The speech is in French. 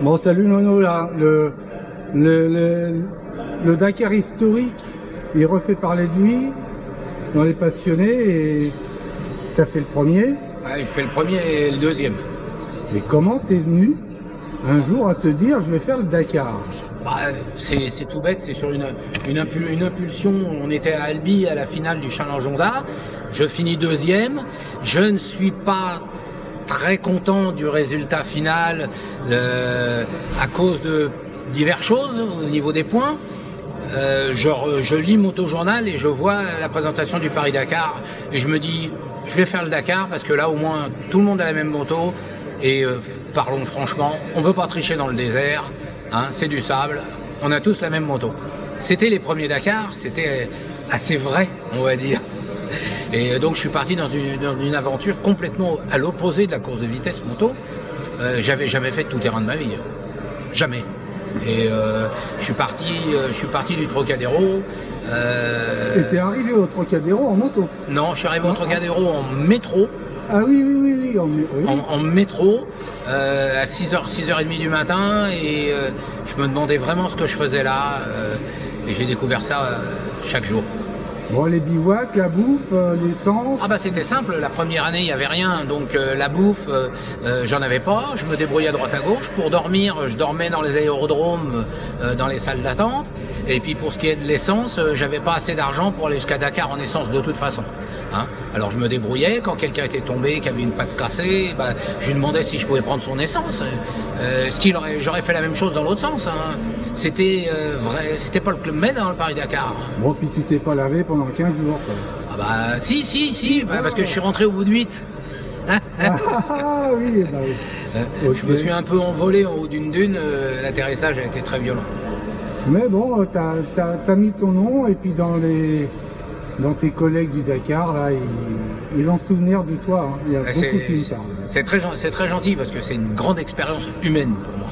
Bon, salut Nono, là, le Dakar historique, il refait parler de lui dans les passionnés et tu as fait le premier. Ouais, je fais le premier et le deuxième. Et comment t'es venu un jour à te dire je vais faire le Dakar? Bah, c'est tout bête, c'est sur une impulsion. On était à Albi à la finale du Challenge Honda. Je finis deuxième. Je ne suis pas très content du résultat final à cause de diverses choses au niveau des points. Je lis Motojournal et je vois la présentation du Paris-Dakar et je me dis je vais faire le Dakar parce que là au moins tout le monde a la même moto et parlons franchement, on ne peut pas tricher dans le désert, hein, c'est du sable, on a tous la même moto. C'était les premiers Dakar, c'était assez vrai on va dire. Et donc je suis parti dans une aventure complètement à l'opposé de la course de vitesse moto. J'avais jamais fait de tout terrain de ma vie, jamais. Et je suis parti du Trocadéro. Et t'es arrivé au Trocadéro en moto? Non, je suis arrivé au Trocadéro en métro. Ah oui, en métro, à 6h30 du matin, et je me demandais vraiment ce que je faisais là, et j'ai découvert ça chaque jour. Bon, les bivouacs, la bouffe, l'essence. Ah bah c'était simple, la première année il n'y avait rien, donc la bouffe j'en avais pas, je me débrouillais à droite à gauche. Pour dormir, je dormais dans les aérodromes, dans les salles d'attente, et puis pour ce qui est de l'essence, j'avais pas assez d'argent pour aller jusqu'à Dakar en essence de toute façon. Hein, alors je me débrouillais, quand quelqu'un était tombé, qui avait une patte cassée, bah, je lui demandais si je pouvais prendre son essence. J'aurais fait la même chose dans l'autre sens. Hein. C'était vrai, c'était pas le Club Med, hein, le Paris-Dakar. Bon, puis tu t'es pas lavé pendant 15 jours. Quoi. Ah bah si, bah, parce que je suis rentré au bout de 8. Ah oui, bah oui. Okay. Je me suis un peu envolé en haut d'une dune, l'atterrissage a été très violent. Mais bon, t'as mis ton nom, et puis dans tes collègues du Dakar, là, ils ont souvenir de toi. Hein. Il y a beaucoup qui me parlent. C'est très gentil parce que c'est une grande expérience humaine pour moi.